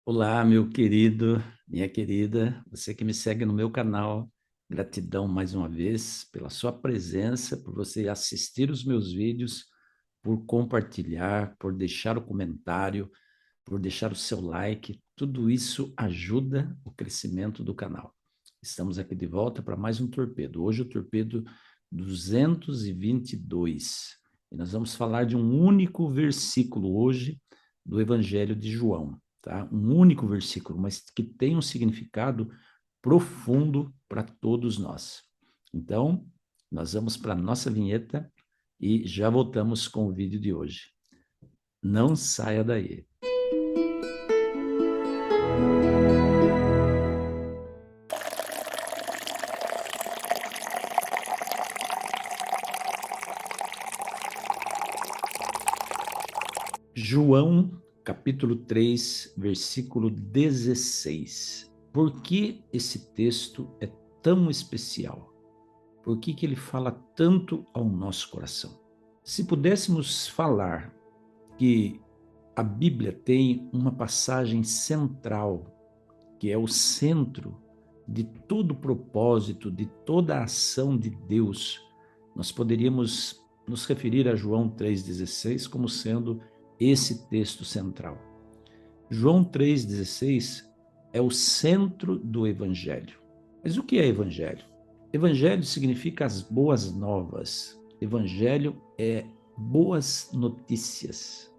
Olá, meu querido, minha querida, você que me segue no meu canal, gratidão mais uma vez pela sua presença, por você assistir os meus vídeos, por compartilhar, por deixar o comentário, por deixar o seu like, tudo isso ajuda o crescimento do canal. Estamos aqui de volta para mais um torpedo. Hoje o torpedo 222. E nós vamos falar de um único versículo hoje do Evangelho de João, tá? Um único versículo, mas que tem um significado profundo para todos nós. Então, nós vamos para a nossa vinheta e já voltamos com o vídeo de hoje. Não saia daí. João, capítulo 3, versículo 16. Por que esse texto é tão especial? Por que ele fala tanto ao nosso coração? Se pudéssemos falar que a Bíblia tem uma passagem central, que é o centro de todo o propósito, de toda a ação de Deus, nós poderíamos nos referir a João 3,16 como sendo esse texto central. João 3,16 é o centro do Evangelho. Mas o que é Evangelho? Evangelho significa as boas novas. Evangelho é boas notícias.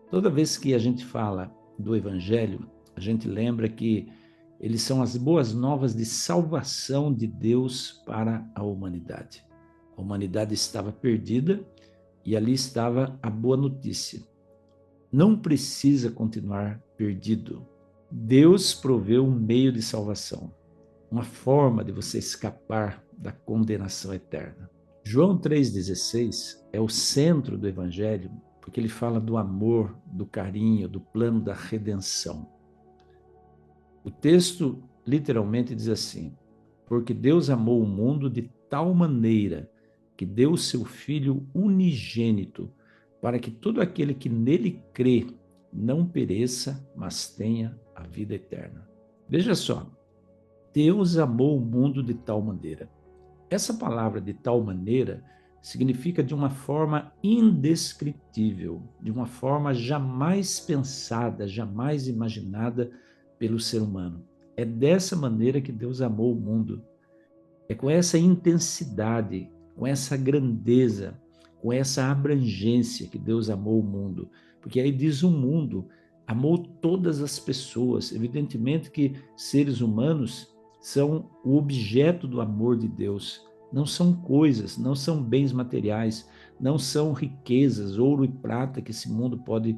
Toda vez que a gente fala do Evangelho, a gente lembra que eles são as boas novas de salvação de Deus para a humanidade. A humanidade estava perdida e ali estava a boa notícia. Não precisa continuar perdido. Deus proveu um meio de salvação, uma forma de você escapar da condenação eterna. João 3,16 é o centro do Evangelho, porque ele fala do amor, do carinho, do plano da redenção. O texto literalmente diz assim: porque Deus amou o mundo de tal maneira que deu o seu Filho unigênito, para que todo aquele que nele crê não pereça, mas tenha a vida eterna. Veja só, Deus amou o mundo de tal maneira. Essa palavra de tal maneira significa de uma forma indescritível, de uma forma jamais pensada, jamais imaginada pelo ser humano. É dessa maneira que Deus amou o mundo. É com essa intensidade, com essa grandeza, com essa abrangência que Deus amou o mundo. Porque aí diz o mundo, amou todas as pessoas. Evidentemente que seres humanos são o objeto do amor de Deus. Não são coisas, não são bens materiais, não são riquezas, ouro e prata que esse mundo pode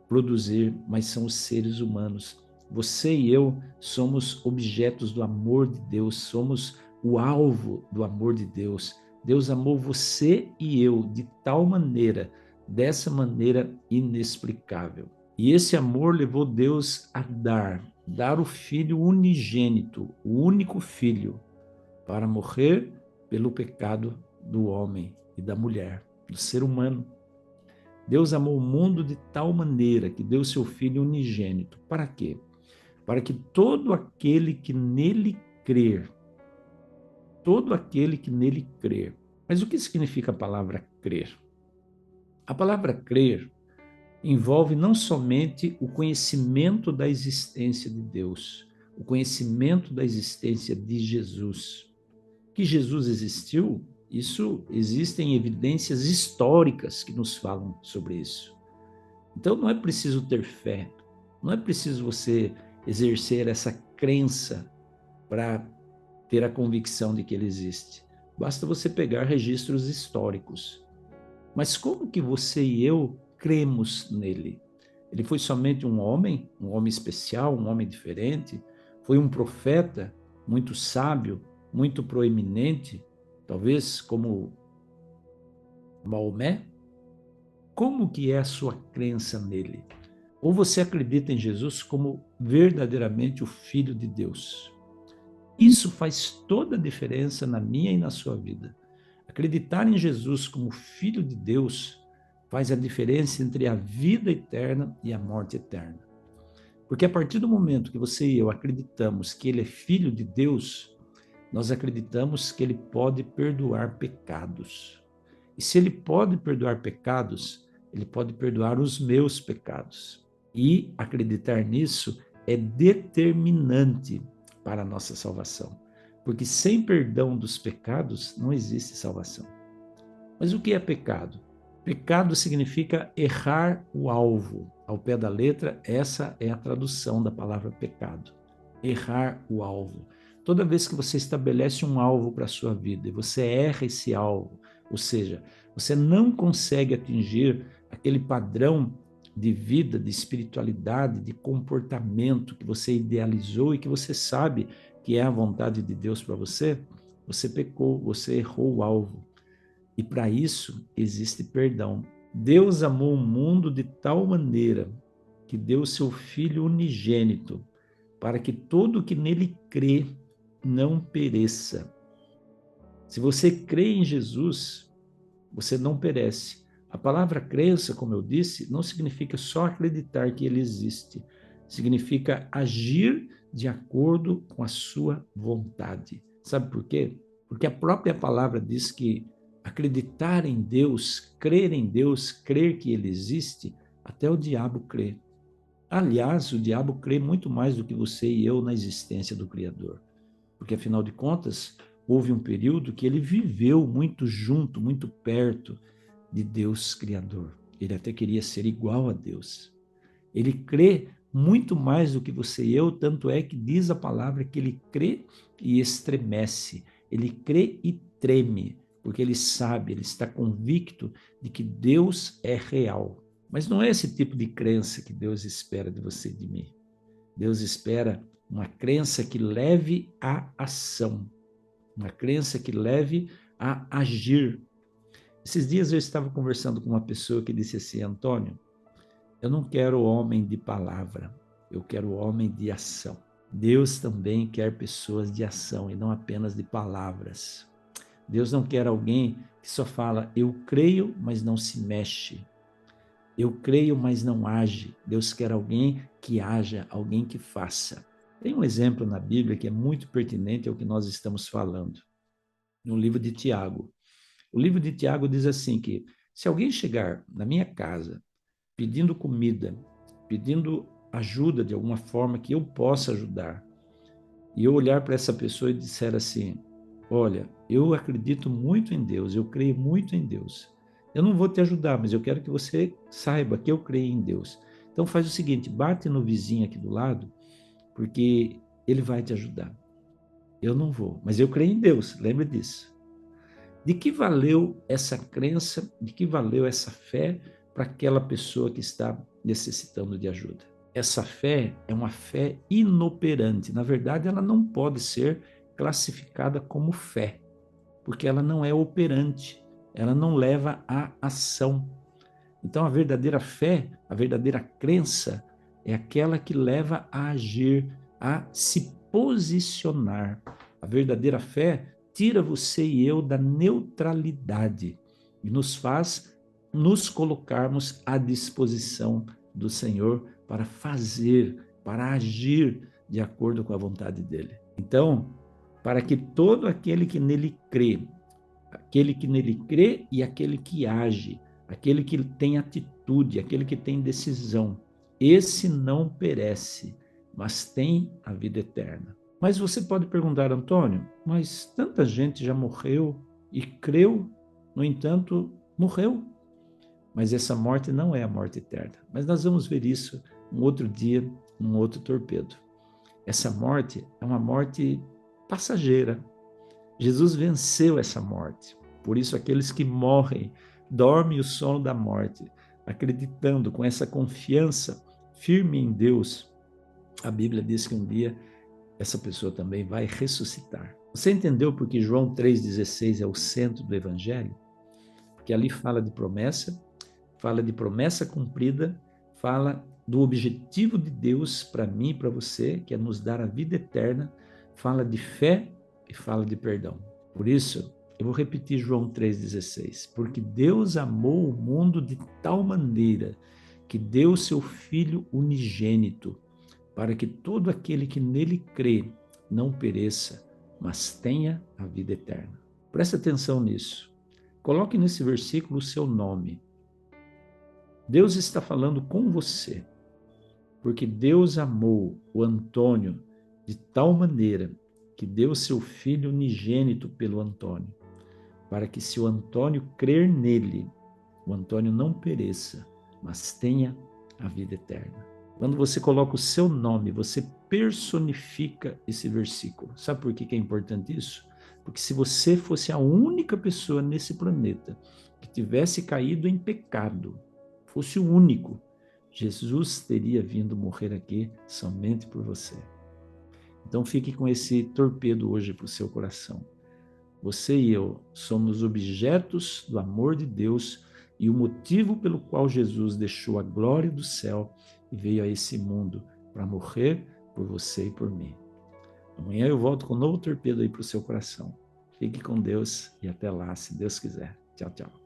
produzir, mas são os seres humanos. Você e eu somos objetos do amor de Deus, somos o alvo do amor de Deus. Deus amou você e eu de tal maneira, dessa maneira inexplicável. E esse amor levou Deus a dar o Filho unigênito, o único Filho, para morrer pelo pecado do homem e da mulher, do ser humano. Deus amou o mundo de tal maneira que deu seu Filho unigênito. Para quê? Para que todo aquele que nele crer. Mas o que significa a palavra crer? A palavra crer envolve não somente o conhecimento da existência de Deus, o conhecimento da existência de Jesus. Que Jesus existiu, isso existem evidências históricas que nos falam sobre isso. Então não é preciso ter fé, não é preciso você exercer essa crença para ter a convicção de que ele existe. Basta você pegar registros históricos. Mas como que você e eu cremos nele? Ele foi somente um homem especial, um homem diferente, foi um profeta muito sábio, muito proeminente, talvez como Maomé? Como que é a sua crença nele? Ou você acredita em Jesus como verdadeiramente o Filho de Deus? Isso faz toda a diferença na minha e na sua vida. Acreditar em Jesus como Filho de Deus faz a diferença entre a vida eterna e a morte eterna. Porque a partir do momento que você e eu acreditamos que ele é filho de Deus, nós acreditamos que ele pode perdoar pecados. E se ele pode perdoar pecados, ele pode perdoar os meus pecados. E acreditar nisso é determinante para a nossa salvação. Porque sem perdão dos pecados não existe salvação. Mas o que é pecado? Pecado significa errar o alvo. Ao pé da letra, essa é a tradução da palavra pecado. Errar o alvo. Toda vez que você estabelece um alvo para a sua vida e você erra esse alvo, ou seja, você não consegue atingir aquele padrão de vida, de espiritualidade, de comportamento que você idealizou e que você sabe que é a vontade de Deus para você, você pecou, você errou o alvo. E para isso existe perdão. Deus amou o mundo de tal maneira que deu seu Filho unigênito para que todo que nele crê não pereça. Se você crê em Jesus, você não perece. A palavra crença, como eu disse, não significa só acreditar que ele existe. Significa agir de acordo com a sua vontade. Sabe por quê? Porque a própria palavra diz que acreditar em Deus, crer que ele existe, até o diabo crê. Aliás, o diabo crê muito mais do que você e eu na existência do Criador. Porque, afinal de contas, houve um período que ele viveu muito junto, muito perto de Deus Criador. Ele até queria ser igual a Deus. Ele crê muito mais do que você e eu, tanto é que diz a palavra que ele crê e estremece. Ele crê e treme, porque ele sabe, ele está convicto de que Deus é real. Mas não é esse tipo de crença que Deus espera de você e de mim. Deus espera uma crença que leve à ação, uma crença que leve a agir. Esses dias eu estava conversando com uma pessoa que disse assim: Antônio, eu não quero homem de palavra, eu quero homem de ação. Deus também quer pessoas de ação e não apenas de palavras. Deus não quer alguém que só fala, eu creio, mas não se mexe. Eu creio, mas não age. Deus quer alguém que haja, alguém que faça. Tem um exemplo na Bíblia que é muito pertinente ao que nós estamos falando. No livro de Tiago. O livro de Tiago diz assim que se alguém chegar na minha casa pedindo comida, pedindo ajuda de alguma forma que eu possa ajudar, e eu olhar para essa pessoa e disser assim, olha, eu acredito muito em Deus, eu creio muito em Deus. Eu não vou te ajudar, mas eu quero que você saiba que eu creio em Deus. Então faz o seguinte, bate no vizinho aqui do lado, porque ele vai te ajudar. Eu não vou, mas eu creio em Deus, lembre disso. De que valeu essa crença, de que valeu essa fé para aquela pessoa que está necessitando de ajuda? Essa fé é uma fé inoperante. Na verdade, ela não pode ser classificada como fé, porque ela não é operante, ela não leva à ação. Então, a verdadeira fé, a verdadeira crença, é aquela que leva a agir, a se posicionar. A verdadeira fé tira você e eu da neutralidade e nos faz nos colocarmos à disposição do Senhor para fazer, para agir de acordo com a vontade dele. Então, para que todo aquele que nele crê, aquele que nele crê e aquele que age, aquele que tem atitude, aquele que tem decisão, esse não perece, mas tem a vida eterna. Mas você pode perguntar, Antônio, mas tanta gente já morreu e creu, no entanto, morreu. Mas essa morte não é a morte eterna. Mas nós vamos ver isso um outro dia, num outro torpedo. Essa morte é uma morte passageira. Jesus venceu essa morte. Por isso, aqueles que morrem, dormem o sono da morte, acreditando com essa confiança firme em Deus, a Bíblia diz que um dia essa pessoa também vai ressuscitar. Você entendeu porque João 3,16 é o centro do Evangelho? Porque ali fala de promessa cumprida, fala do objetivo de Deus para mim e para você, que é nos dar a vida eterna, fala de fé e fala de perdão. Por isso, eu vou repetir João 3,16. Porque Deus amou o mundo de tal maneira que deu seu Filho unigênito, para que todo aquele que nele crê não pereça, mas tenha a vida eterna. Preste atenção nisso. Coloque nesse versículo o seu nome. Deus está falando com você, porque Deus amou o Antônio de tal maneira que deu seu filho unigênito pelo Antônio, para que se o Antônio crer nele, o Antônio não pereça, mas tenha a vida eterna. Quando você coloca o seu nome, você personifica esse versículo. Sabe por que é importante isso? Porque se você fosse a única pessoa nesse planeta que tivesse caído em pecado, fosse o único, Jesus teria vindo morrer aqui somente por você. Então fique com esse torpedo hoje para o seu coração. Você e eu somos objetos do amor de Deus e o motivo pelo qual Jesus deixou a glória do céu e veio a esse mundo para morrer por você e por mim. Amanhã eu volto com um novo torpedo aí para o seu coração. Fique com Deus e até lá, se Deus quiser. Tchau, tchau.